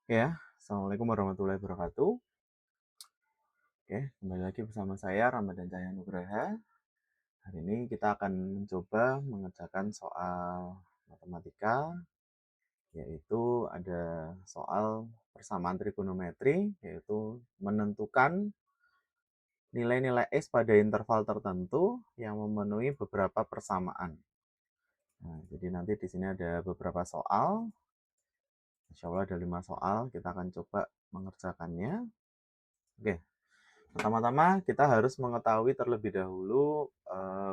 Ya, Assalamualaikum warahmatullahi wabarakatuh. Oke, kembali lagi bersama saya Ramadhan Cahya Nugraha. Hari ini kita akan mencoba mengerjakan soal matematika, yaitu ada soal persamaan trigonometri, yaitu menentukan nilai-nilai X pada interval tertentu yang memenuhi beberapa persamaan. Nah, jadi nanti di sini ada beberapa soal, insya Allah ada 5 soal, kita akan coba mengerjakannya. Oke, pertama-tama kita harus mengetahui terlebih dahulu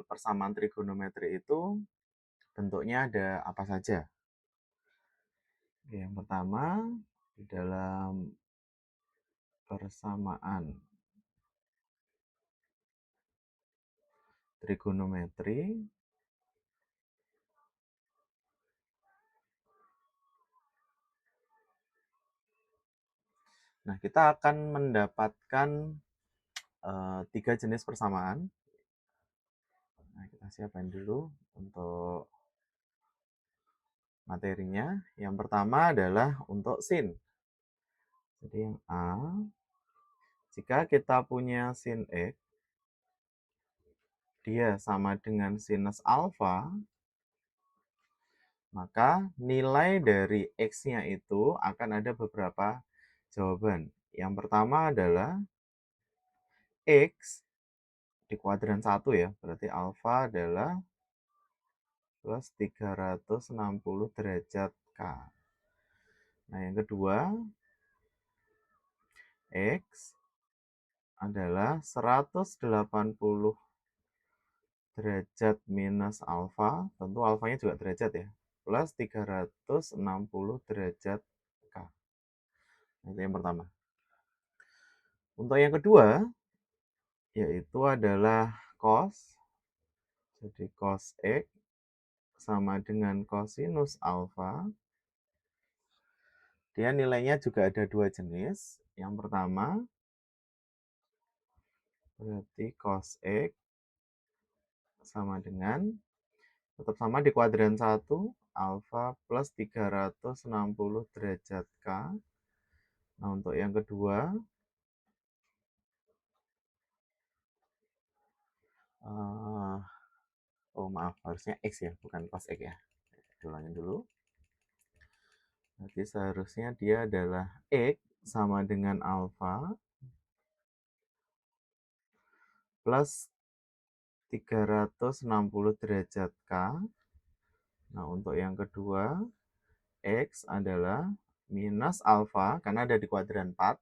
persamaan trigonometri itu bentuknya ada apa saja. Oke, yang pertama di dalam persamaan trigonometri, nah kita akan mendapatkan 3 jenis persamaan. Nah, kita siapkan dulu untuk materinya. Yang pertama adalah untuk sin. Jadi yang A, jika kita punya sin X, dia sama dengan sinus alfa, maka nilai dari X-nya itu akan ada beberapa jawaban. Yang pertama adalah X di kuadran 1 ya, berarti alfa adalah plus 360 derajat K. Nah, yang kedua, X adalah 180 derajat minus alfa, tentu alfanya juga derajat ya, plus 360 derajat K. Itu yang pertama. Untuk yang kedua, yaitu adalah cos. Jadi cos X sama dengan cosinus alfa. Dia nilainya juga ada 2 jenis. Yang pertama, berarti cos X sama dengan, tetap sama di kuadran 1, alfa plus 360 derajat K. Nah, untuk yang kedua, oh maaf, harusnya X ya, bukan cos X ya. Ulangin dulu. Berarti seharusnya dia adalah X sama dengan alfa plus 360 derajat K. Nah, untuk yang kedua, X adalah minus alfa, karena ada di kuadran 4,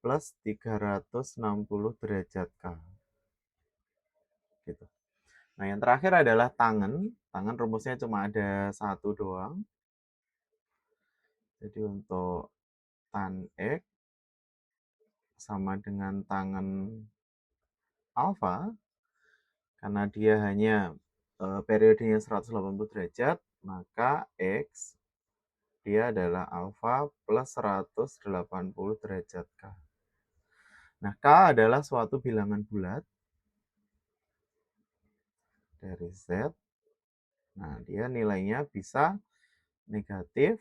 plus 360 derajat K. Gitu. Nah, yang terakhir adalah tangen. Tangen rumusnya cuma ada 1 doang. Jadi untuk tan X sama dengan tangen alfa, karena dia hanya periodenya 180 derajat, maka X dia adalah alfa plus 180 derajat K. Nah, K adalah suatu bilangan bulat dari Z. Nah, dia nilainya bisa negatif,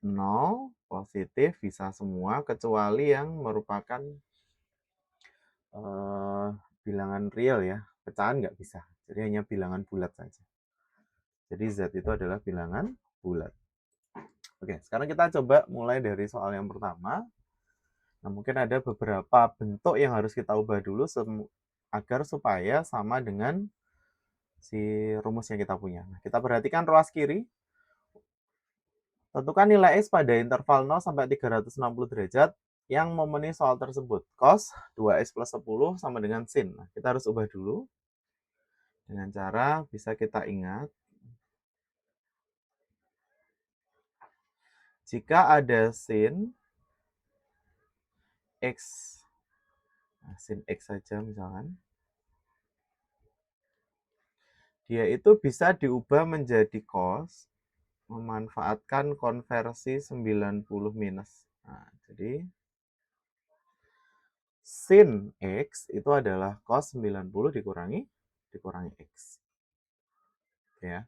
0, positif, bisa semua, kecuali yang merupakan bilangan real ya. Pecahan nggak bisa. Jadi hanya bilangan bulat saja. Jadi Z itu adalah bilangan bulat. Oke, sekarang kita coba mulai dari soal yang pertama. Nah, mungkin ada beberapa bentuk yang harus kita ubah dulu agar supaya sama dengan si rumus yang kita punya. Nah, kita perhatikan ruas kiri. Tentukan nilai X pada interval 0 sampai 360 derajat yang memenuhi soal tersebut. Cos 2X plus 10 sama dengan sin. Nah, kita harus ubah dulu. Dengan cara bisa kita ingat. Jika ada sin X, nah, sin X saja misalkan, dia itu bisa diubah menjadi cos memanfaatkan konversi 90 minus. Nah, jadi sin X itu adalah cos 90 dikurangi X. Ya.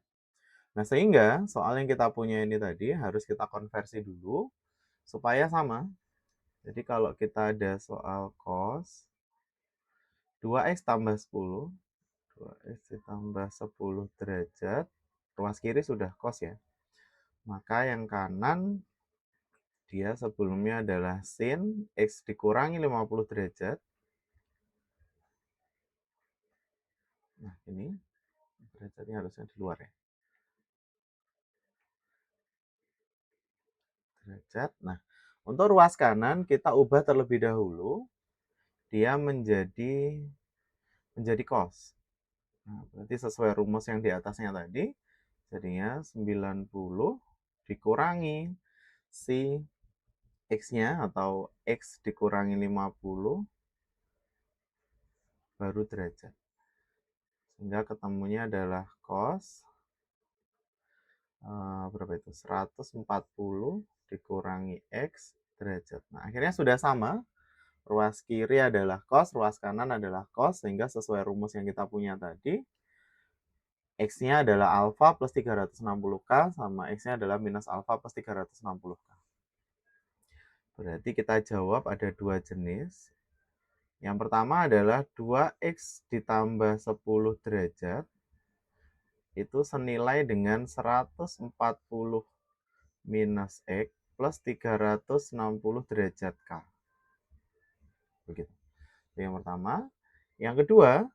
Nah, sehingga soal yang kita punya ini tadi harus kita konversi dulu supaya sama. Jadi kalau kita ada soal cos 2x tambah 10, 2x ditambah 10 derajat, ruas kiri sudah cos ya. Maka yang kanan dia sebelumnya adalah sin x dikurangi 50 derajat. Nah, ini derajatnya harusnya di luar ya. Derajat. Nah, untuk ruas kanan kita ubah terlebih dahulu. Dia menjadi cos. Nah, berarti sesuai rumus yang di atasnya tadi, jadinya 90 dikurangi si x-nya atau x dikurangi 50 baru derajat. Sehingga ketemunya adalah cos berapa itu? 140 dikurangi x derajat. Nah, akhirnya sudah sama. Ruas kiri adalah cos, ruas kanan adalah cos, sehingga sesuai rumus yang kita punya tadi, X-nya adalah alfa plus 360K, sama X-nya adalah minus alfa plus 360K. Berarti kita jawab ada dua jenis. Yang pertama adalah 2X ditambah 10 derajat, itu senilai dengan 140 minus X plus 360 derajat K. Begitu. Yang pertama. Yang kedua,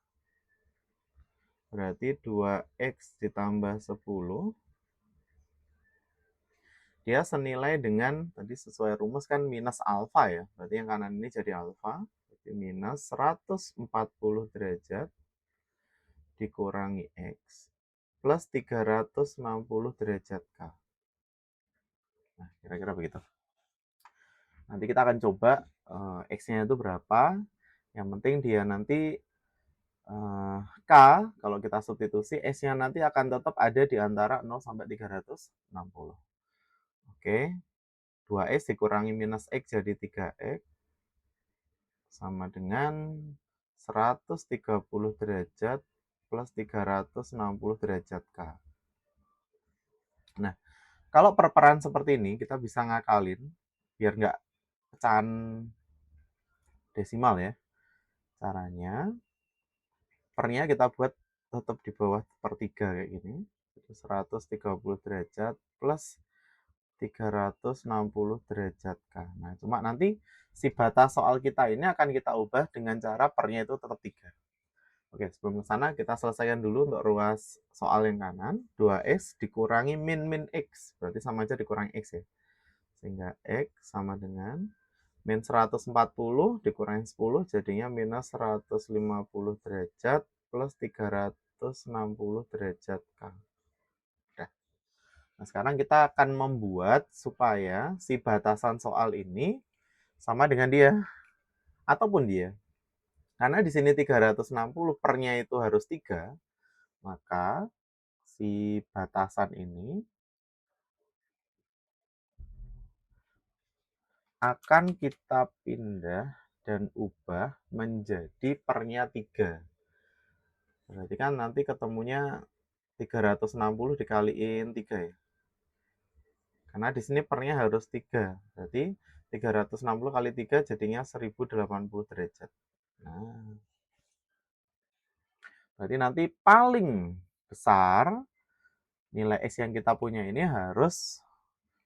berarti 2X ditambah 10, dia senilai dengan, tadi sesuai rumus kan minus alfa ya, berarti yang kanan ini jadi alfa, berarti minus 140 derajat dikurangi X plus 360 derajat K. Nah, kira-kira begitu. Nanti kita akan coba X-nya itu berapa, yang penting dia nanti K, kalau kita substitusi, S-nya nanti akan tetap ada di antara 0 sampai 360. Oke, 2X dikurangi minus X jadi 3X, sama dengan 130 derajat plus 360 derajat K. Nah, kalau perperan seperti ini, kita bisa ngakalin, biar nggak pecahan desimal ya. Caranya, pernya kita buat tetap di bawah per 3 kayak gini. 130 derajat plus 360 derajat K. Nah, cuma nanti si batas soal kita ini akan kita ubah dengan cara pernya itu tetap 3. Oke, sebelum ke sana kita selesaikan dulu untuk ruas soal yang kanan. 2X dikurangi min X. Berarti sama aja dikurangi X ya. Sehingga X sama dengan min 140 dikurangi 10 jadinya minus 150 derajat plus 360 derajat K. Udah. Nah, sekarang kita akan membuat supaya si batasan soal ini sama dengan dia ataupun dia. Karena di sini 360 pernya itu harus 3, maka si batasan ini akan kita pindah dan ubah menjadi pernya 3. Berarti kan nanti ketemunya 360 dikaliin 3 ya. Karena di sini pernya harus 3. Berarti 360 kali 3 jadinya 1080 derajat. Nah, berarti nanti paling besar nilai X yang kita punya ini harus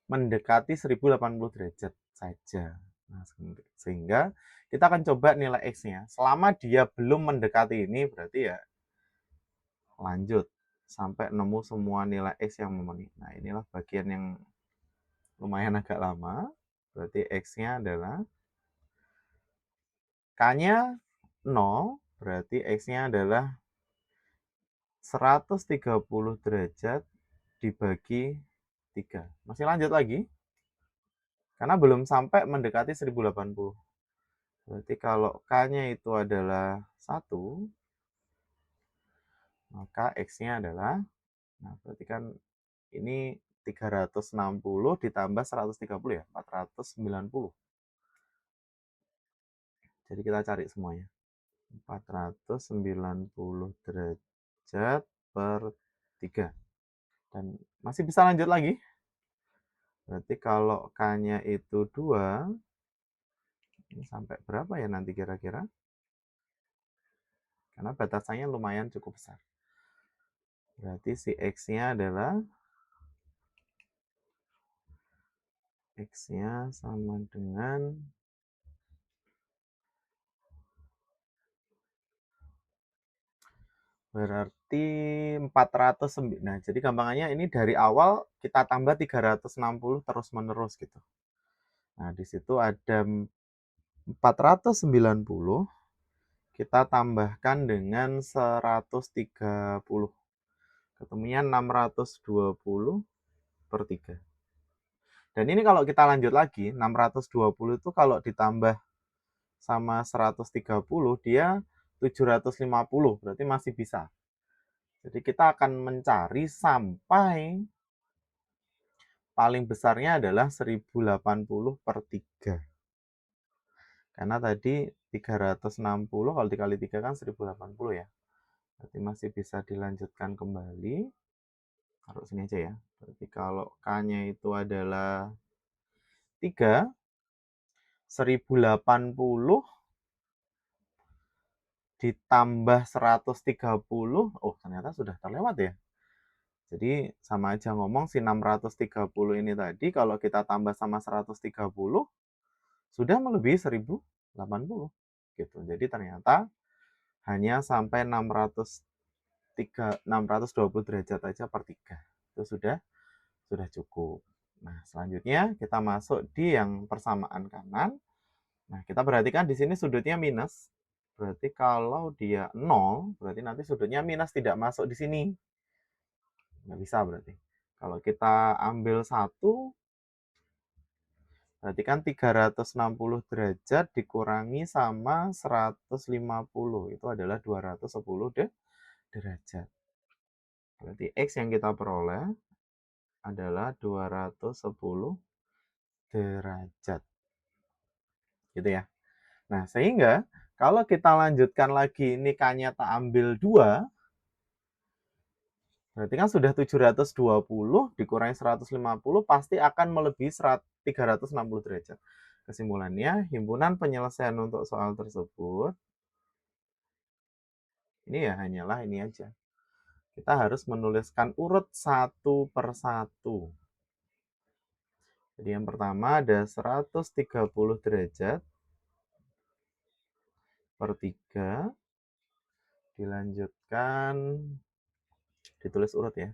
mendekati 1080 derajat saja. Nah, sehingga kita akan coba nilai X-nya. Selama dia belum mendekati ini, berarti ya lanjut sampai nemu semua nilai X yang memenuhi. Nah, inilah bagian yang lumayan agak lama. Berarti X-nya adalah K-nya 0, berarti X-nya adalah 130 derajat dibagi 3. Masih lanjut lagi. Karena belum sampai mendekati 1080. Berarti kalau K-nya itu adalah 1, maka X-nya adalah, nah berarti kan ini 360 ditambah 130 ya, 490. Jadi kita cari semuanya. 490 derajat per 3. Dan Masih bisa lanjut lagi. Berarti kalau K-nya itu 2, ini sampai berapa ya nanti kira-kira? Karena batasannya lumayan cukup besar. Berarti si X-nya adalah X-nya sama dengan berarti 409. Nah, jadi gampangannya ini dari awal kita tambah 360 terus-menerus gitu. Nah, di situ ada 490, kita tambahkan dengan 130. Ketemunya 620 per 3. Dan ini kalau kita lanjut lagi, 620 itu kalau ditambah sama 130, dia 750, berarti masih bisa. Jadi kita akan mencari sampai paling besarnya adalah 1080 per 3. Karena tadi 360 kalau dikali 3 kan 1080 ya. Berarti masih bisa dilanjutkan kembali. Taruh sini aja ya. Berarti kalau K-nya itu adalah 3, 1080 ditambah 130, oh ternyata sudah terlewat ya. Jadi sama aja ngomong si 630 ini tadi kalau kita tambah sama 130 sudah melebihi 1080 gitu. Jadi ternyata hanya sampai 620 derajat aja per 3. Itu sudah cukup. Nah, selanjutnya kita masuk di yang persamaan kanan. Nah, kita perhatikan di sini sudutnya minus. Berarti kalau dia 0, berarti nanti sudutnya minus tidak masuk di sini. Nggak bisa berarti. Kalau kita ambil 1, berarti kan 360 derajat dikurangi sama 150. Itu adalah 210 derajat. Berarti X yang kita peroleh adalah 210 derajat. Gitu ya. Nah, sehingga kalau kita lanjutkan lagi ini K-nya tak ambil 2, berarti kan sudah 720 dikurangi 150 pasti akan melebihi 360 derajat. Kesimpulannya, himpunan penyelesaian untuk soal tersebut, ini ya hanyalah ini aja. Kita harus menuliskan urut satu per satu. Jadi yang pertama ada 130 derajat per 3. Dilanjutkan, ditulis urut ya.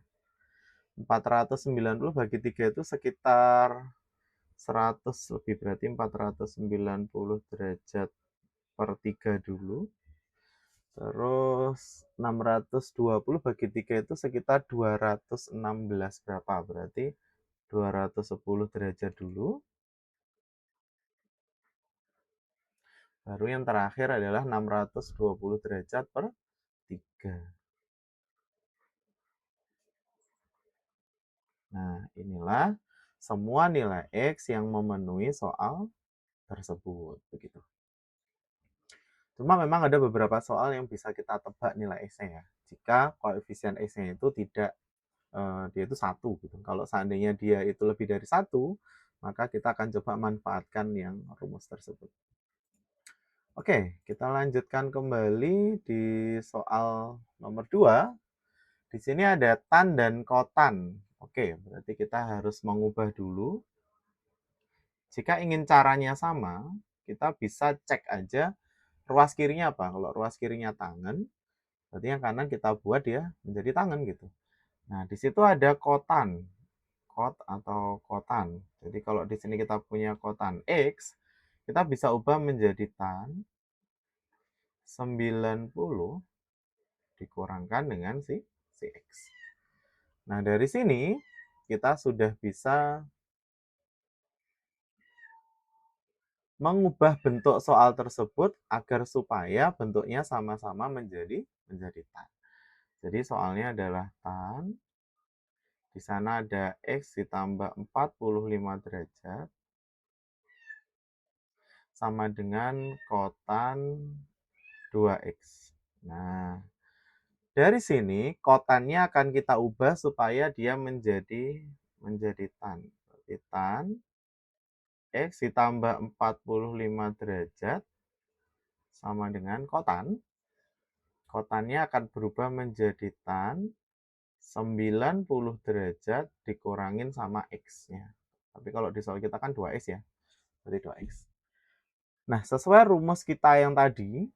490 bagi 3 itu sekitar 100 lebih, berarti 490 derajat per 3 dulu. Terus 620 bagi 3 itu sekitar 216 berapa? Berarti 210 derajat dulu. Baru yang terakhir adalah 620 derajat per 3. Nah, inilah semua nilai X yang memenuhi soal tersebut. Begitu. Cuma memang ada beberapa soal yang bisa kita tebak nilai X-nya ya. Jika koefisien X-nya itu tidak, dia itu 1 gitu. Kalau seandainya dia itu lebih dari 1, maka kita akan coba manfaatkan yang rumus tersebut. Oke, kita lanjutkan kembali di soal nomor 2. Di sini ada tan dan kotan. Oke, berarti kita harus mengubah dulu. Jika ingin caranya sama, kita bisa cek aja ruas kirinya apa. Kalau ruas kirinya tangan, berarti yang kanan kita buat dia menjadi tangan gitu. Nah, di situ ada kotan. Kot atau kotan. Jadi kalau di sini kita punya kotan X, kita bisa ubah menjadi tan 90 dikurangkan dengan si X. Nah, dari sini kita sudah bisa mengubah bentuk soal tersebut agar supaya bentuknya sama-sama menjadi tan. Jadi soalnya adalah tan, di sana ada X ditambah 45 derajat, sama dengan kotan 2X. Nah, Dari sini kotannya akan kita ubah supaya dia menjadi tan. Berarti tan X ditambah 45 derajat sama dengan kotan. Kotannya akan berubah menjadi tan 90 derajat dikurangin sama X-nya. Tapi kalau di soal kita kan 2X ya, berarti 2X. Nah, sesuai rumus kita yang tadi,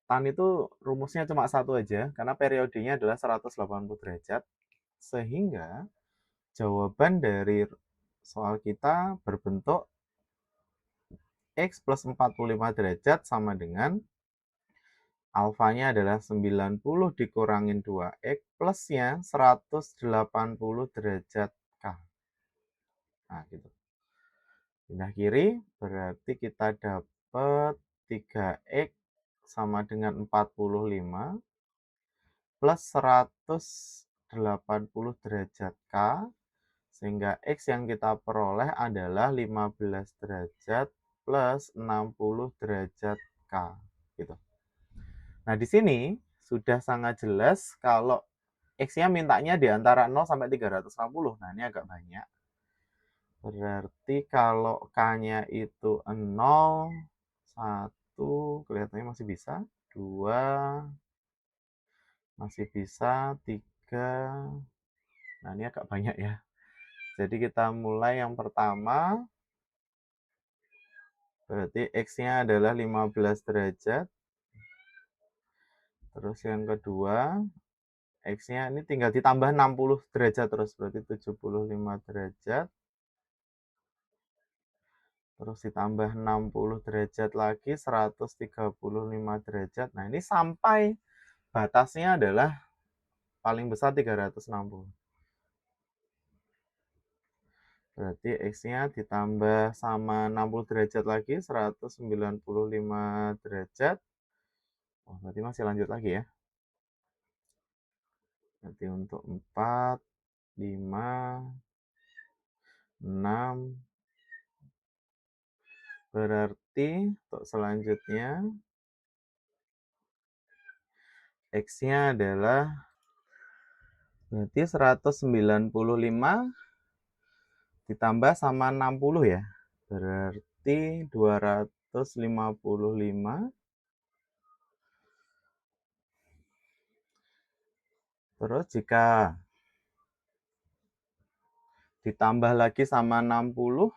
tan itu rumusnya cuma satu aja, karena periodenya adalah 180 derajat, sehingga jawaban dari soal kita berbentuk X plus 45 derajat sama dengan alfanya adalah 90 dikurangin 2X plusnya 180 derajat K. Nah, gitu. Pindah kiri, berarti kita dapat 3X sama dengan 45 plus 180 derajat K, sehingga X yang kita peroleh adalah 15 derajat plus 60 derajat K. Gitu. Nah, di sini sudah sangat jelas kalau X-nya mintanya di antara 0 sampai 360. Nah, ini agak banyak. Berarti kalau K-nya itu 0, 1, kelihatannya masih bisa. 2, masih bisa. 3, nah ini agak banyak ya. Jadi kita mulai yang pertama. Berarti X-nya adalah 15 derajat. Terus yang kedua, X-nya ini tinggal ditambah 60 derajat terus. Berarti 75 derajat. Terus ditambah 60 derajat lagi, 135 derajat. Nah, ini sampai batasnya adalah paling besar 360. Berarti X-nya ditambah sama 60 derajat lagi, 195 derajat. Oh, berarti masih lanjut lagi ya. Berarti untuk 4, 5, 6. Berarti untuk selanjutnya X-nya adalah berarti 195 ditambah sama 60 ya. Berarti 255. Terus jika ditambah lagi sama 60,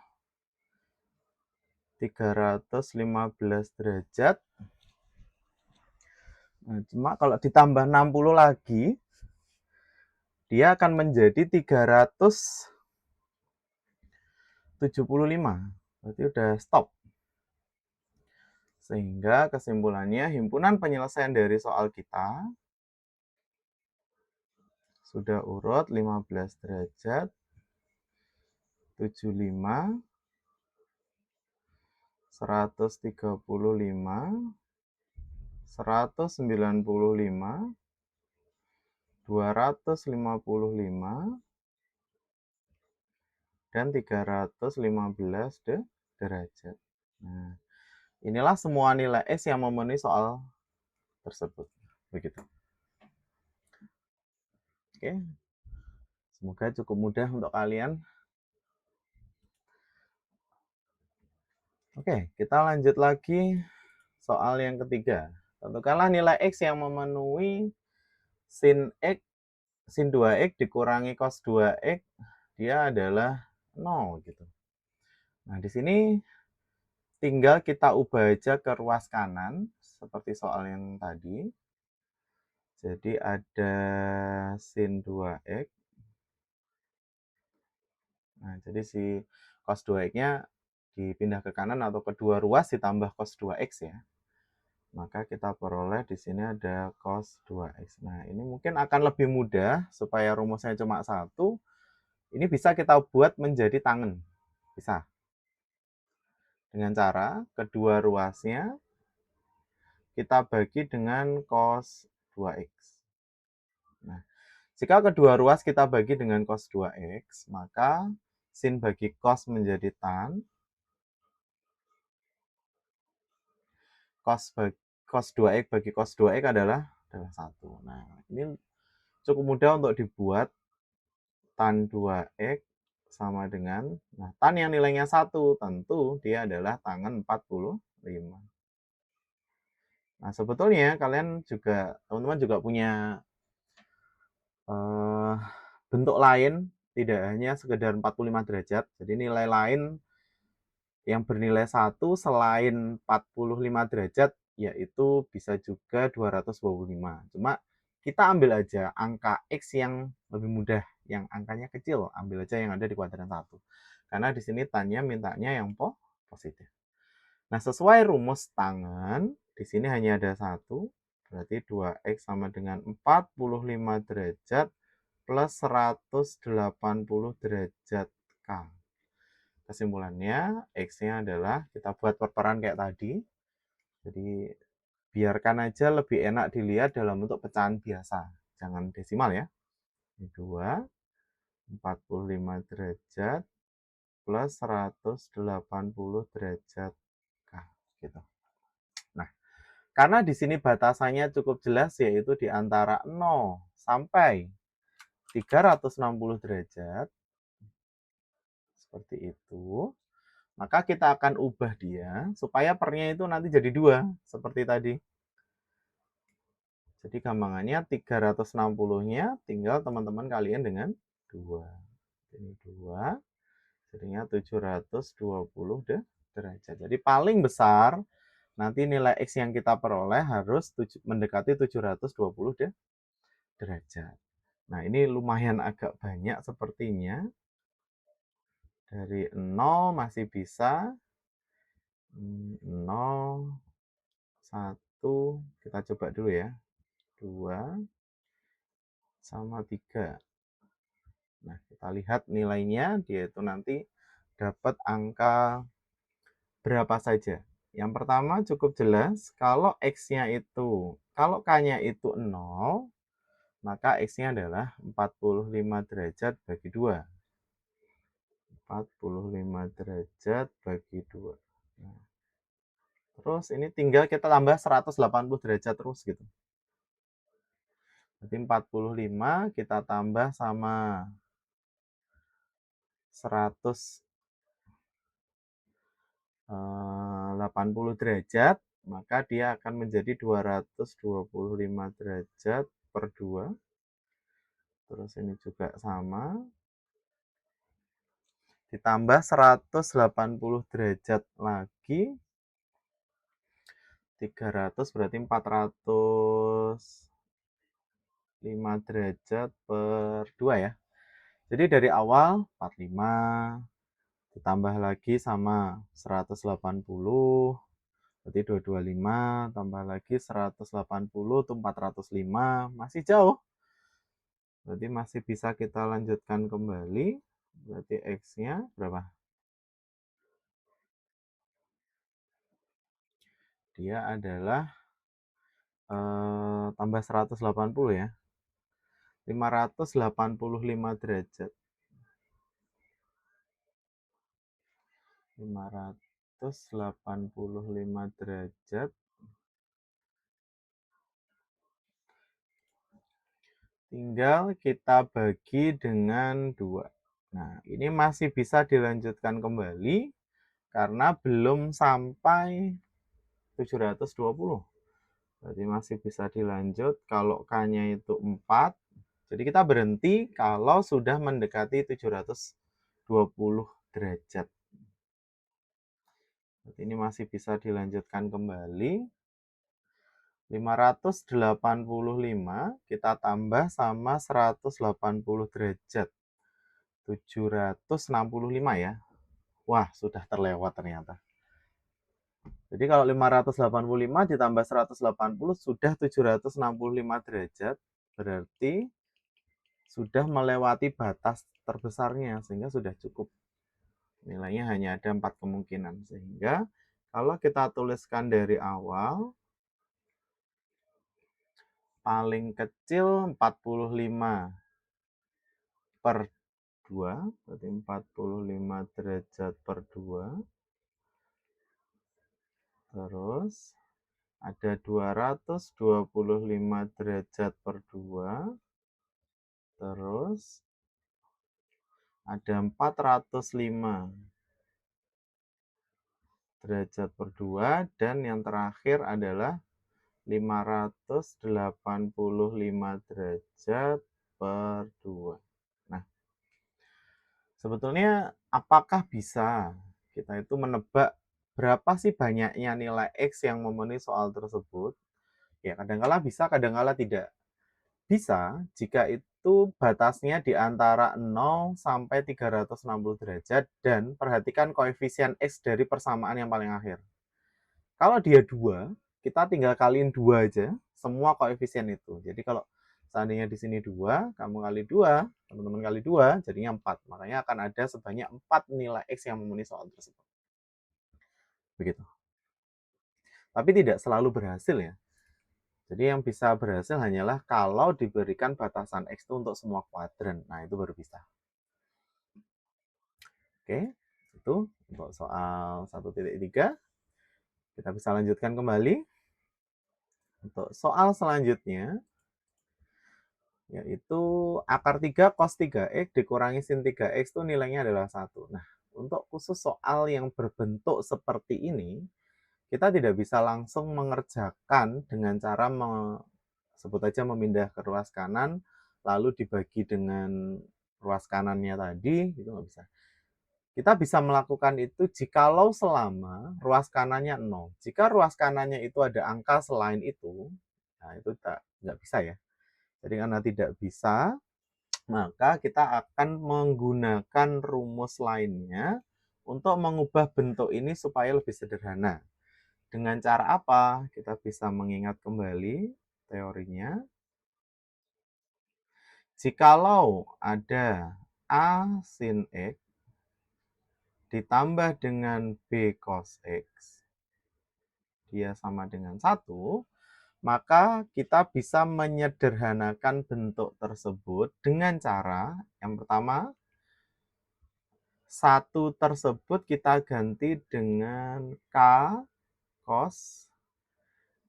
315 derajat. Nah, cuma kalau ditambah 60 lagi, dia akan menjadi 375. Berarti udah stop. Sehingga kesimpulannya himpunan penyelesaian dari soal kita sudah urut 15 derajat, 75, 135, 195, 255, dan 315 derajat. Nah, inilah semua nilai S yang memenuhi soal tersebut. Begitu. Oke. Semoga cukup mudah untuk kalian. Oke, kita lanjut lagi soal yang ketiga. Tentukanlah nilai X yang memenuhi sin X, sin 2X dikurangi cos 2X, dia adalah 0 gitu. Nah, di sini tinggal kita ubah aja ke ruas kanan seperti soal yang tadi. Jadi ada sin 2X. Nah, jadi si cos 2X-nya dipindah ke kanan atau kedua ruas ditambah cos 2X ya. Maka kita peroleh di sini ada cos 2X. Nah, ini mungkin akan lebih mudah supaya rumusnya cuma satu. Ini bisa kita buat menjadi tangen. Bisa. Dengan cara kedua ruasnya kita bagi dengan cos 2X. Nah, jika kedua ruas kita bagi dengan cos 2X, maka sin bagi cos menjadi tan. Cos 2X bagi cos 2X adalah adalah 1. Nah, ini cukup mudah untuk dibuat. Tan 2X sama dengan, nah tan yang nilainya 1, tentu dia adalah tangen 45. Nah, sebetulnya kalian juga, teman-teman juga punya eh, bentuk lain, tidak hanya sekedar 45 derajat. Jadi nilai lain yang bernilai 1 selain 45 derajat, yaitu bisa juga 225. Cuma kita ambil aja angka X yang lebih mudah, yang angkanya kecil, ambil aja yang ada di kuadran 1. Karena di sini tanya mintanya yang positif. Nah, sesuai rumus tangen, di sini hanya ada 1, berarti 2X sama dengan 45 derajat plus 180 derajat K. Kesimpulannya, X-nya adalah, kita buat perperan kayak tadi. Jadi, biarkan aja lebih enak dilihat dalam bentuk pecahan biasa. Jangan desimal ya. 2, 45 derajat plus 180 derajat K. Gitu. Nah, karena di sini batasannya cukup jelas, yaitu di antara 0 sampai 360 derajat. Seperti itu. Maka kita akan ubah dia supaya pernya itu nanti jadi 2, seperti tadi. Jadi gampangannya 360-nya tinggal teman-teman kalian dengan 2. Ini 2, jadinya 720 derajat. Jadi paling besar nanti nilai X yang kita peroleh harus mendekati 720 derajat. Nah, ini lumayan agak banyak sepertinya. Dari 0 masih bisa. 0, 1, kita coba dulu ya. 2, sama 3. Nah, kita lihat nilainya, dia itu nanti dapat angka berapa saja. Yang pertama cukup jelas, kalau X-nya itu, kalau K-nya itu 0, maka X-nya adalah 45 derajat bagi 2. 45 derajat bagi 2. Nah, terus ini tinggal kita tambah 180 derajat terus gitu. Jadi 45 kita tambah sama 180 derajat, maka dia akan menjadi 225 derajat per 2. Terus ini juga sama. Ditambah 180 derajat lagi. 300 berarti 405 derajat per 2 ya. Jadi dari awal 45, ditambah lagi sama 180, berarti 225, tambah lagi 180 itu 405, masih jauh. Berarti masih bisa kita lanjutkan kembali. Berarti X-nya berapa? Dia adalah tambah 180 ya. 585 derajat. 585 derajat. Tinggal kita bagi dengan 2. Nah, ini masih bisa dilanjutkan kembali karena belum sampai 720. Berarti masih bisa dilanjut kalau K-nya itu 4. Jadi kita berhenti kalau sudah mendekati 720 derajat. Berarti ini masih bisa dilanjutkan kembali. 585 kita tambah sama 180 derajat. 765 ya. Wah, sudah terlewat ternyata. Jadi kalau 585 ditambah 180 sudah 765 derajat. Berarti sudah melewati batas terbesarnya, sehingga sudah cukup. Nilainya hanya ada 4 kemungkinan. Sehingga kalau kita tuliskan dari awal, paling kecil 45 per 2, berarti 45 derajat per 2. Terus ada 225 derajat per 2, terus ada 405 derajat per 2, dan yang terakhir adalah 585 derajat per 2. Nah, sebetulnya apakah bisa kita itu menebak berapa sih banyaknya nilai X yang memenuhi soal tersebut? Ya, kadangkala bisa, kadangkala tidak. Bisa jika itu batasnya di antara 0 sampai 360 derajat dan perhatikan koefisien X dari persamaan yang paling akhir. Kalau dia 2, kita tinggal kaliin 2 aja, semua koefisien itu. Jadi kalau seandainya di sini 2, kamu kali 2, teman-teman kali 2, jadinya 4. Makanya akan ada sebanyak 4 nilai X yang memenuhi soal tersebut. Begitu. Tapi tidak selalu berhasil ya. Jadi yang bisa berhasil hanyalah kalau diberikan batasan X itu untuk semua kuadran. Nah, itu baru bisa. Oke, itu untuk soal 1.3. Kita bisa lanjutkan kembali. Untuk soal selanjutnya, yaitu akar 3 cos 3X dikurangi sin 3X itu nilainya adalah 1. Nah, untuk khusus soal yang berbentuk seperti ini, kita tidak bisa langsung mengerjakan dengan cara sebut aja memindah ke ruas kanan, lalu dibagi dengan ruas kanannya tadi, itu nggak bisa. Kita bisa melakukan itu jikalau selama ruas kanannya 0. Jika ruas kanannya itu ada angka selain itu, nah itu nggak bisa ya. Jadi karena tidak bisa, maka kita akan menggunakan rumus lainnya untuk mengubah bentuk ini supaya lebih sederhana. Dengan cara apa? Kita bisa mengingat kembali teorinya. Jikalau ada A sin X ditambah dengan B cos X, dia sama dengan 1, maka kita bisa menyederhanakan bentuk tersebut dengan cara, yang pertama, 1 tersebut kita ganti dengan K cos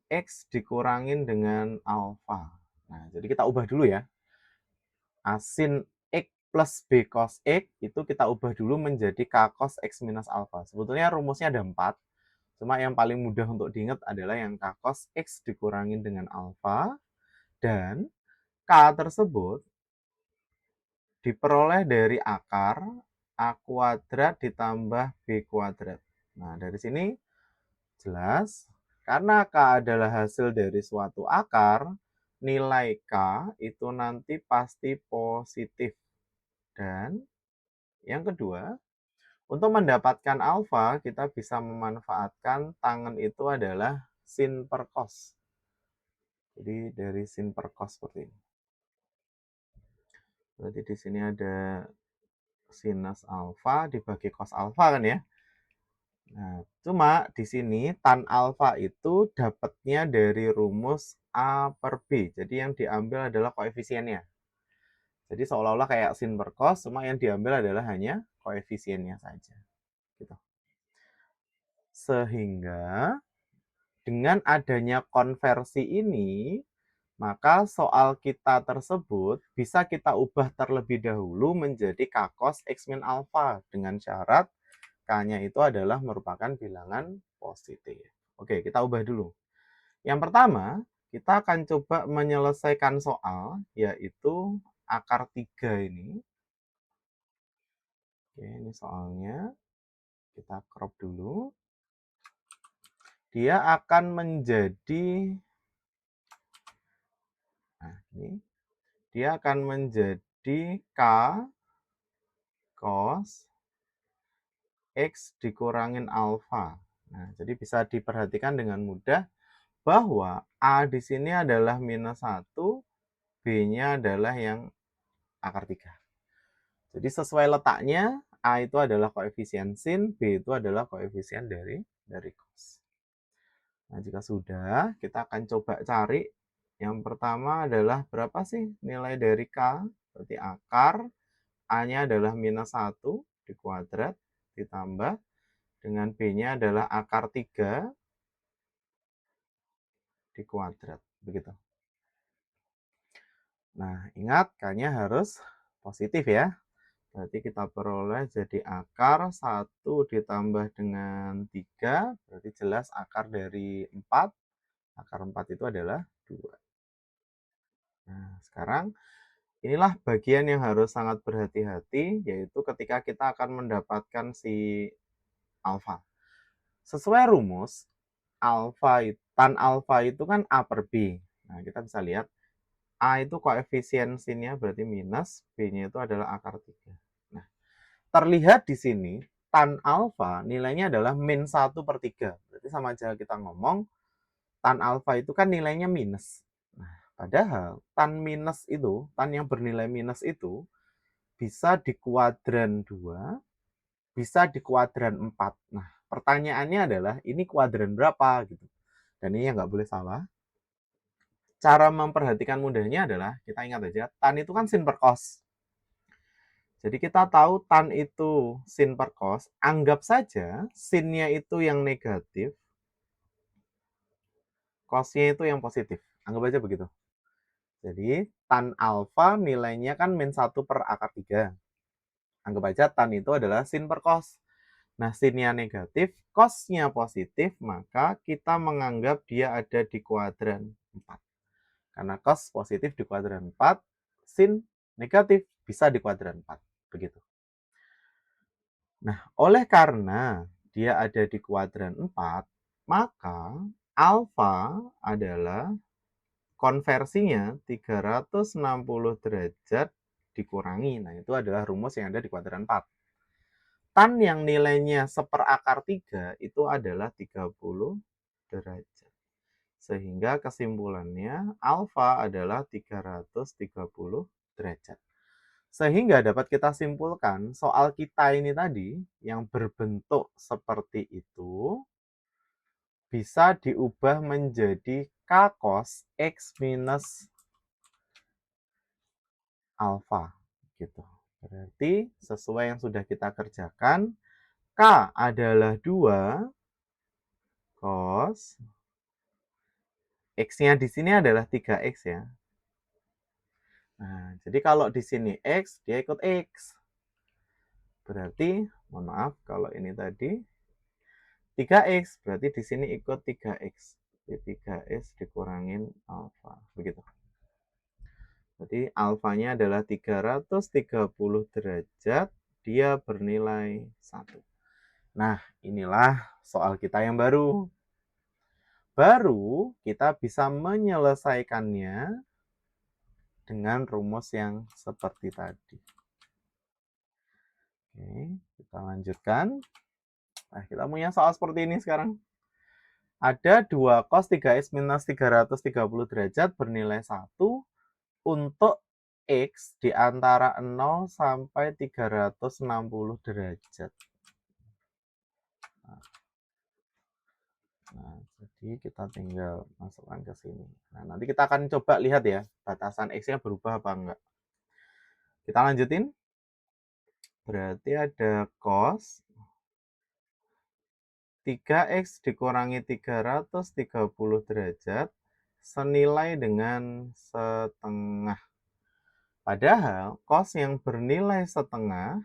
X dikurangin dengan alfa. Nah, jadi kita ubah dulu ya. A sin X plus B cos X itu kita ubah dulu menjadi K cos X minus alfa. Sebetulnya rumusnya ada 4. Cuma yang paling mudah untuk diingat adalah yang K cos X dikurangin dengan alfa. Dan K tersebut diperoleh dari akar A kuadrat ditambah B kuadrat. Nah, dari sini jelas, karena K adalah hasil dari suatu akar, nilai K itu nanti pasti positif. Dan yang kedua, untuk mendapatkan alfa, kita bisa memanfaatkan tangen itu adalah sin per cos. Jadi dari sin per cos seperti ini. Berarti di sini ada sinus alfa dibagi cos alfa kan ya. Nah, cuma di sini tan alfa itu dapatnya dari rumus A per B. Jadi yang diambil adalah koefisiennya. Jadi seolah-olah kayak sin per cos, cuma yang diambil adalah hanya koefisiennya saja. Gitu. Sehingga dengan adanya konversi ini, maka soal kita tersebut bisa kita ubah terlebih dahulu menjadi K cos X min alfa dengan syarat K-nya itu adalah merupakan bilangan positif. Oke, kita ubah dulu. Yang pertama, kita akan coba menyelesaikan soal, yaitu akar 3 ini. Oke, ini soalnya. Kita crop dulu. Dia akan menjadi, nah ini, dia akan menjadi K cos X dikurangin alfa. Nah, jadi bisa diperhatikan dengan mudah bahwa A di sini adalah minus 1, B-nya adalah yang akar 3. Jadi sesuai letaknya, A itu adalah koefisien sin, B itu adalah koefisien dari cos. Nah, jika sudah, kita akan coba cari. Yang pertama adalah berapa sih nilai dari K? Berarti akar, A-nya adalah minus 1 dikuadrat, ditambah dengan B-nya adalah akar 3 dikuadrat, begitu. Nah, ingat K-nya harus positif ya. Berarti kita peroleh jadi akar 1 ditambah dengan 3, berarti jelas akar dari 4. Akar 4 itu adalah 2. Nah, sekarang inilah bagian yang harus sangat berhati-hati, yaitu ketika kita akan mendapatkan si alfa. Sesuai rumus, tan alfa itu kan A per B. Nah, kita bisa lihat A itu koefisiensinya berarti minus, B-nya itu adalah akar 3. Nah, terlihat di sini tan alfa nilainya adalah min 1 per 3. Berarti sama aja kita ngomong tan alfa itu kan nilainya minus. Nah, padahal tan minus itu, tan yang bernilai minus itu bisa di kuadran 2, bisa di kuadran 4. Nah, pertanyaannya adalah ini kuadran berapa gitu. Dan ini yang nggak boleh salah. Cara memperhatikan mudahnya adalah kita ingat aja, tan itu kan sin per cos. Jadi kita tahu tan itu sin per cos, anggap saja sinnya itu yang negatif, cosnya itu yang positif. Anggap aja begitu. Jadi tan alfa nilainya kan min 1 per akar 3. Anggap aja tan itu adalah sin per cos. Nah, sinnya negatif, cosnya positif, maka kita menganggap dia ada di kuadran 4. Karena cos positif di kuadran 4, sin negatif bisa di kuadran 4. Begitu. Nah, oleh karena dia ada di kuadran 4, maka alfa adalah konversinya 360 derajat dikurangi. Nah, itu adalah rumus yang ada di kuadran 4. Tan yang nilainya seperakar 3 itu adalah 30 derajat. Sehingga kesimpulannya alfa adalah 330 derajat. Sehingga dapat kita simpulkan soal kita ini tadi yang berbentuk seperti itu bisa diubah menjadi K cos X minus alfa gitu. Berarti sesuai yang sudah kita kerjakan, K adalah 2 cos X-nya di sini adalah 3X ya. Nah, jadi kalau di sini X, dia ikut X. Berarti, mohon maaf, kalau ini tadi 3X, berarti di sini ikut 3X. Jadi 3X dikurangin alfa. Begitu. Jadi alfanya adalah 330 derajat, dia bernilai 1. Nah, inilah soal kita yang baru. Baru kita bisa menyelesaikannya dengan rumus yang seperti tadi. Oke, kita lanjutkan. Nah, kita punya soal seperti ini sekarang. Ada 2 cos 3x minus 330 derajat bernilai 1 untuk X di antara 0 sampai 360 derajat. Nah, jadi kita tinggal masukkan ke sini. Nah, nanti kita akan coba lihat ya, batasan X-nya berubah apa enggak. Kita lanjutin. Berarti ada cos 3X dikurangi 330 derajat senilai dengan setengah. Padahal cos yang bernilai setengah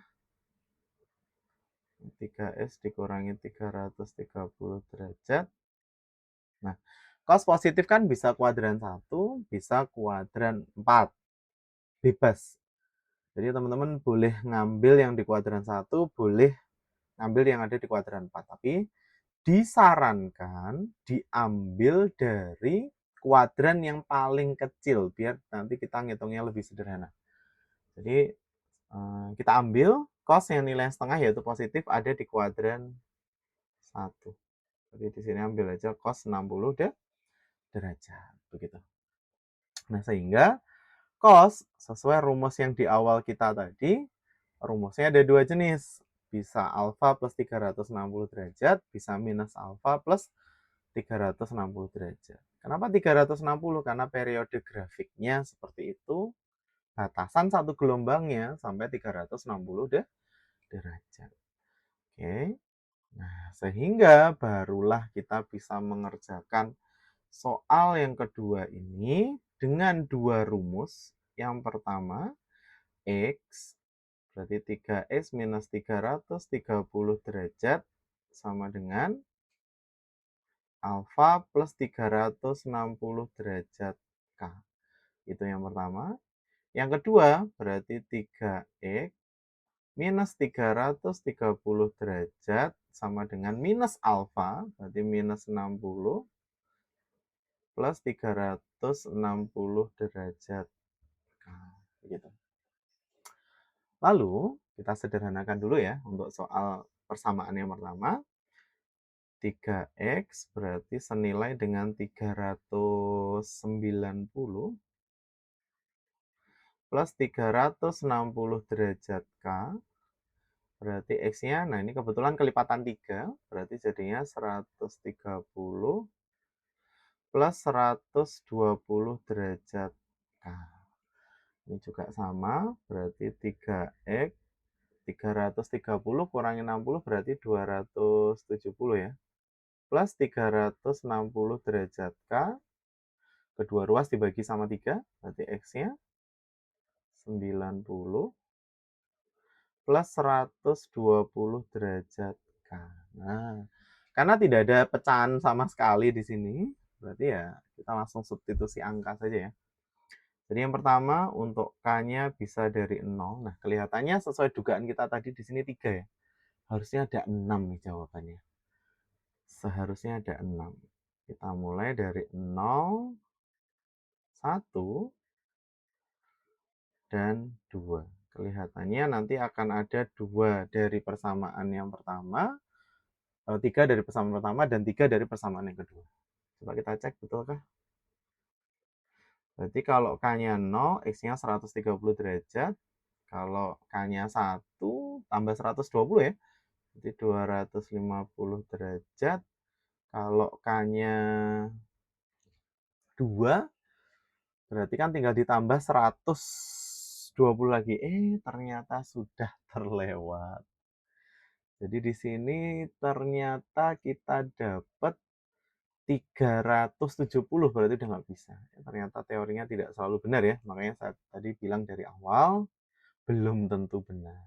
3x dikurangi 330 derajat. Nah, cos positif kan bisa kuadran 1, bisa kuadran 4. Bebas. Jadi teman-teman boleh ngambil yang di kuadran 1, boleh ngambil yang ada di kuadran 4. Tapi disarankan diambil dari kuadran yang paling kecil biar nanti kita ngitungnya lebih sederhana. Jadi kita ambil cos yang nilai setengah yaitu positif ada di kuadran 1. Jadi di sini ambil aja cos 60 derajat begitu. Nah, sehingga cos sesuai rumus yang di awal kita tadi, rumusnya ada 2 jenis. Bisa alfa plus 360 derajat, bisa minus alfa plus 360 derajat. Kenapa 360? Karena periode grafiknya seperti itu, batasan satu gelombangnya sampai 360 derajat. Oke. Nah, sehingga barulah kita bisa mengerjakan soal yang kedua ini dengan dua rumus. Yang pertama, X berarti 3X minus 330 derajat sama dengan alfa plus 360 derajat K. Itu yang pertama. Yang kedua, berarti 3X minus 330 derajat sama dengan minus alfa, berarti minus 60 plus 360 derajat K. Begitu. Lalu, kita sederhanakan dulu ya untuk soal persamaan yang pertama. 3X berarti senilai dengan 390 plus 360 derajat K. Berarti X-nya, nah ini kebetulan kelipatan 3, berarti jadinya 130 plus 120 derajat K. Ini juga sama, berarti 3X, 330 kurangi 60 berarti 270 ya. Plus 360 derajat K, kedua ruas dibagi sama 3, berarti X-nya 90 plus 120 derajat K. Nah, karena tidak ada pecahan sama sekali di sini, berarti ya kita langsung substitusi angka saja ya. Jadi yang pertama untuk K-nya bisa dari 0. Nah, kelihatannya sesuai dugaan kita tadi di sini 3 ya. Harusnya ada 6 nih jawabannya. Seharusnya ada 6. Kita mulai dari 0, 1, dan 2. Kelihatannya nanti akan ada 2 dari persamaan yang pertama, 3 dari persamaan pertama, dan 3 dari persamaan yang kedua. Coba kita cek, betulkah? Berarti kalau K-nya 0, X-nya 130 derajat. Kalau K-nya 1, tambah 120 ya. Jadi 250 derajat. Kalau K-nya 2, berarti kan tinggal ditambah 120 lagi. Ternyata sudah terlewat. Jadi di sini ternyata kita dapat 370, berarti udah nggak bisa. Ternyata teorinya tidak selalu benar ya. Makanya saya tadi bilang dari awal, belum tentu benar.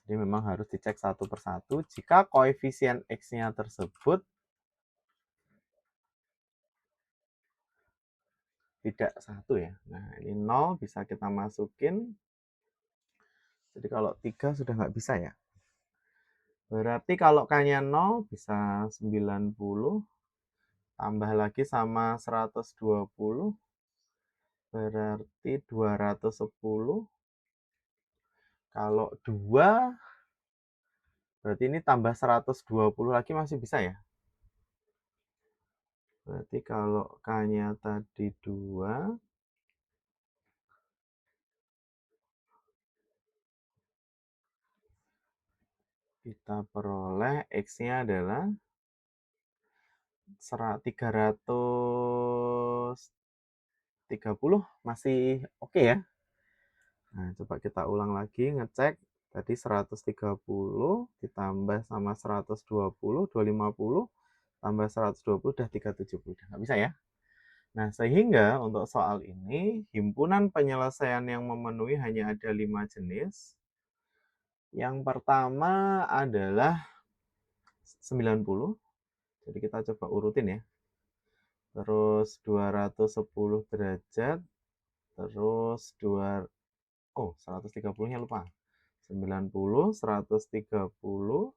Jadi memang harus dicek satu persatu. Jika koefisien X-nya tersebut tidak 1 ya. Nah, ini 0 bisa kita masukin. Jadi kalau 3 sudah nggak bisa ya. Berarti kalau K-nya 0 bisa 90. Tambah lagi sama 120. Berarti 210. Kalau 2, berarti ini tambah 120 lagi masih bisa ya. Berarti kalau K-nya tadi 2, kita peroleh X-nya adalah 330, masih oke ya. Nah, coba kita ulang lagi, ngecek. Tadi 130 ditambah sama 120, 250, tambah 120, udah 370. Nggak bisa ya. Nah, sehingga untuk soal ini, himpunan penyelesaian yang memenuhi hanya ada 5 jenis. Yang pertama adalah 90. Jadi kita coba urutin ya. Terus 210 derajat. Terus 130-nya lupa. 90, 130,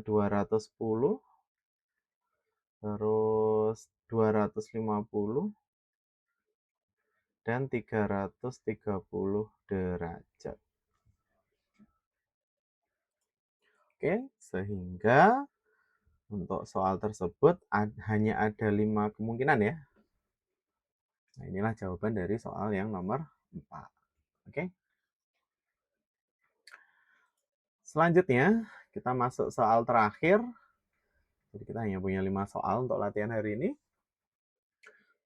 210, terus 250, dan 330 derajat. Oke, sehingga untuk soal tersebut hanya ada 5 kemungkinan ya. Nah, inilah jawaban dari soal yang nomor 4. Oke. Selanjutnya, kita masuk soal terakhir. Jadi kita hanya punya 5 soal untuk latihan hari ini.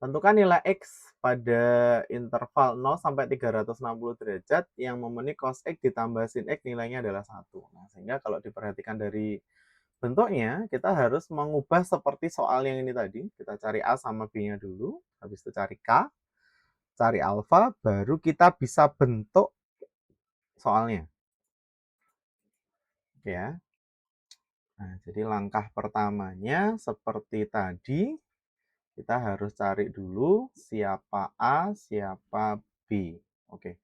Tentukan nilai X pada interval 0 sampai 360 derajat yang memenuhi cos X ditambah sin X nilainya adalah 1. Nah, sehingga kalau diperhatikan dari bentuknya kita harus mengubah seperti soal yang ini tadi. Kita cari A sama B-nya dulu, habis itu cari K, cari alfa, baru kita bisa bentuk soalnya. Ya. Nah, jadi langkah pertamanya seperti tadi, kita harus cari dulu siapa A, siapa B. Oke.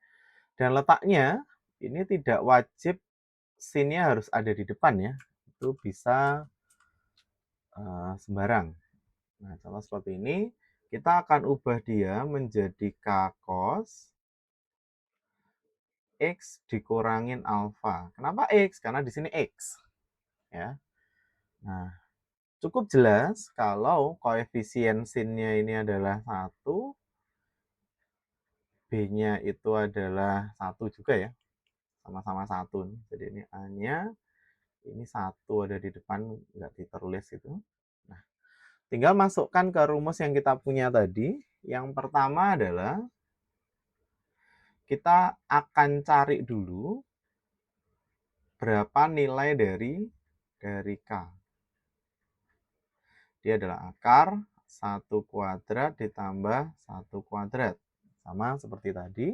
Dan letaknya ini tidak wajib scene-nya harus ada di depan ya. Itu bisa sembarang. Nah, contoh seperti ini, kita akan ubah dia menjadi K cos X dikurangin alfa. Kenapa X? Karena di sini X. Ya. Nah, cukup jelas kalau koefisien sin-nya ini adalah 1, B-nya itu adalah 1 juga ya. Sama-sama 1. Jadi ini A-nya, ini 1 ada di depan, nggak ditulis itu. Nah, tinggal masukkan ke rumus yang kita punya tadi. Yang pertama adalah kita akan cari dulu berapa nilai dari K. Dia adalah akar 1 kuadrat ditambah 1 kuadrat. Sama seperti tadi.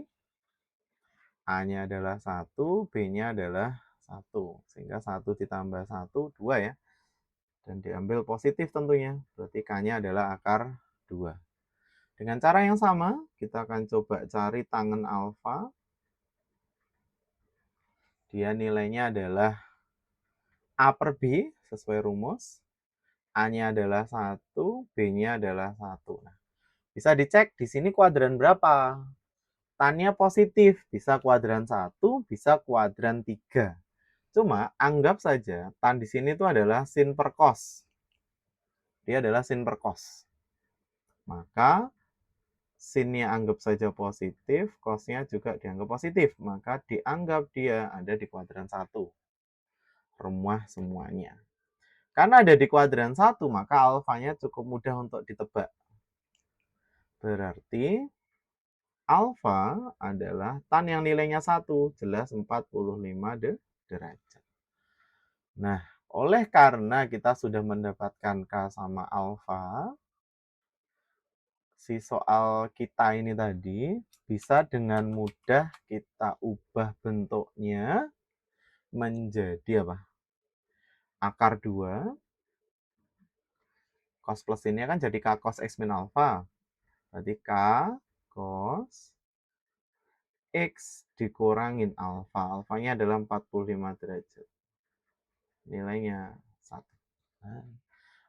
A-nya adalah 1, B-nya adalah 1. Sehingga 1 ditambah 1, 2 ya. Dan diambil positif tentunya. Berarti K-nya adalah akar 2. Dengan cara yang sama, kita akan coba cari tangen alfa. Dia nilainya adalah A per B sesuai rumus. A-nya adalah 1, B-nya adalah 1. Nah, bisa dicek di sini kuadran berapa. Tannya positif, bisa kuadran 1, bisa kuadran 3. Cuma anggap saja tan di sini itu adalah sin per cos. Dia adalah sin per cos. Maka sinnya anggap saja positif, cosnya juga dianggap positif. Maka dianggap dia ada di kuadran 1. Rumah semuanya. Karena ada di kuadran 1, maka alfanya cukup mudah untuk ditebak. Berarti alfa adalah tan yang nilainya 1, jelas 45 derajat. Nah, oleh karena kita sudah mendapatkan K sama alfa, si soal kita ini tadi bisa dengan mudah kita ubah bentuknya menjadi apa? Akar 2. Cos plus ini kan jadi K cos X min alfa. Berarti K cos X dikurangin alfa. Alfanya adalah 45 derajat. Nilainya 1. Nah,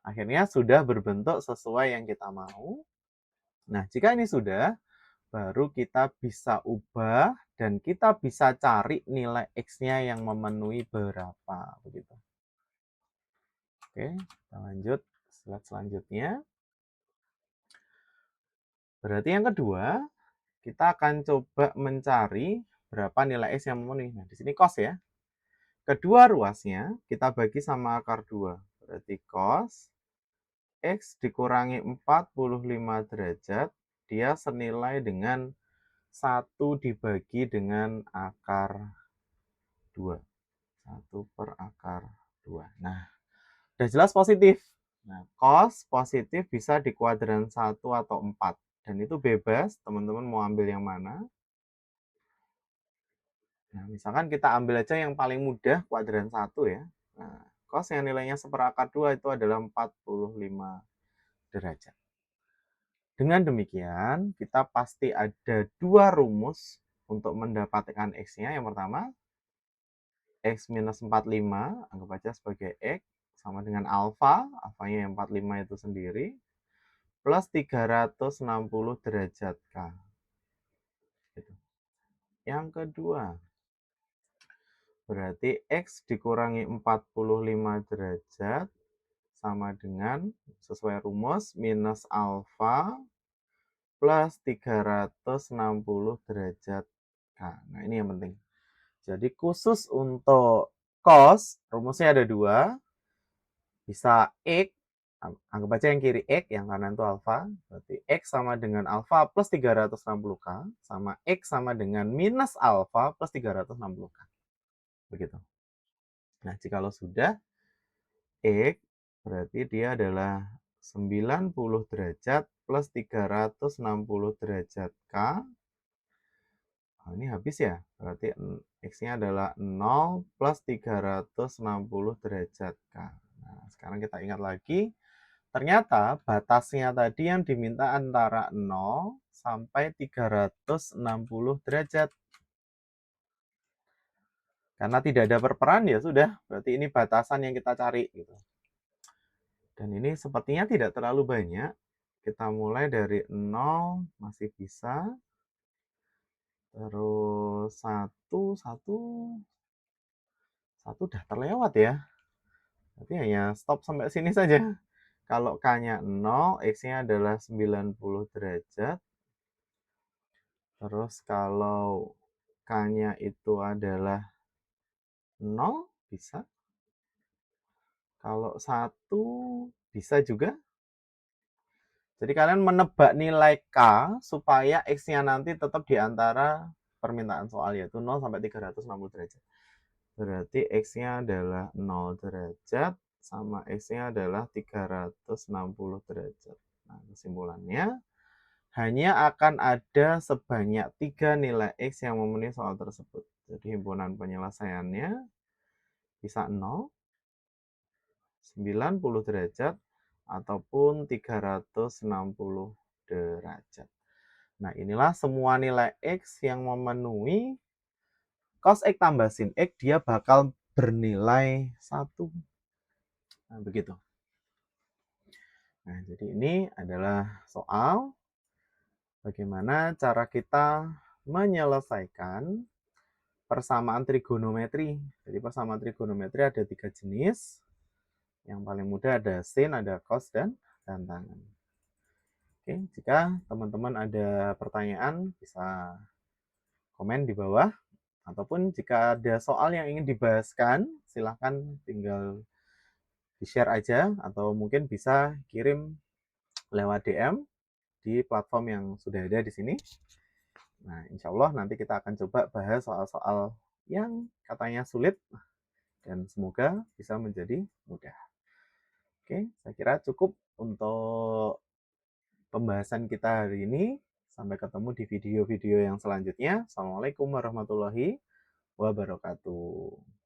akhirnya sudah berbentuk sesuai yang kita mau. Nah, jika ini sudah, baru kita bisa ubah dan kita bisa cari nilai X-nya yang memenuhi berapa. Begitu. Oke, kita lanjut slide selanjutnya. Berarti yang kedua, kita akan coba mencari berapa nilai X yang memenuhi. Nah, di sini cos ya. Kedua ruasnya kita bagi sama akar 2. Berarti cos X dikurangi 45 derajat, dia senilai dengan 1 dibagi dengan akar 2. 1 per akar 2. Nah, udah jelas positif. Nah, cos positif bisa di kuadran 1 atau 4. Dan itu bebas, teman-teman mau ambil yang mana. Nah, misalkan kita ambil aja yang paling mudah, kuadran 1 ya. Nah, cos yang nilainya seperakar 2 itu adalah 45 derajat. Dengan demikian, kita pasti ada dua rumus untuk mendapatkan X-nya. Yang pertama, X minus 45, anggap aja sebagai X, sama dengan alfa, alfanya yang 45 itu sendiri, plus 360 derajat K. Gitu. Yang kedua, berarti X dikurangi 45 derajat sama dengan, sesuai rumus, minus alfa plus 360 derajat K. Nah, ini yang penting. Jadi khusus untuk cos, rumusnya ada dua. Bisa X, anggap aja yang kiri X, yang kanan itu alfa. Berarti X sama dengan alfa plus 360K, sama X sama dengan minus alfa plus 360K. Begitu. Nah, jikalau sudah, X berarti dia adalah 90 derajat plus 360 derajat K. Oh, ini habis ya, berarti X-nya adalah 0 plus 360 derajat K. Nah, sekarang kita ingat lagi, ternyata batasnya tadi yang diminta antara 0 sampai 360 derajat. Karena tidak ada perperan ya sudah, berarti ini batasan yang kita cari gitu. Dan ini sepertinya tidak terlalu banyak. Kita mulai dari 0 masih bisa. Terus 1 udah terlewat ya. Berarti hanya stop sampai sini saja. Kalau K-nya 0, X-nya adalah 90 derajat. Terus kalau K-nya itu adalah 0, bisa. Kalau 1, bisa juga. Jadi kalian menebak nilai K supaya X-nya nanti tetap di antara permintaan soal, yaitu 0 sampai 360 derajat. Berarti X-nya adalah 0 derajat, sama X-nya adalah 360 derajat. Nah, kesimpulannya, hanya akan ada sebanyak 3 nilai X yang memenuhi soal tersebut. Jadi himpunan penyelesaiannya bisa 0, 90 derajat, ataupun 360 derajat. Nah, inilah semua nilai X yang memenuhi cos X tambah sin X, dia bakal bernilai 1. Nah, begitu. Nah, jadi ini adalah soal bagaimana cara kita menyelesaikan persamaan trigonometri. Jadi persamaan trigonometri ada 3 jenis. Yang paling mudah ada sin, ada cos, dan tantangan. Oke, jika teman-teman ada pertanyaan bisa komen di bawah. Ataupun jika ada soal yang ingin dibahaskan, silahkan tinggal di-share aja. Atau mungkin bisa kirim lewat DM di platform yang sudah ada di sini. Nah, insya Allah nanti kita akan coba bahas soal-soal yang katanya sulit dan semoga bisa menjadi mudah. Oke, saya kira cukup untuk pembahasan kita hari ini. Sampai ketemu di video-video yang selanjutnya. Assalamualaikum warahmatullahi wabarakatuh.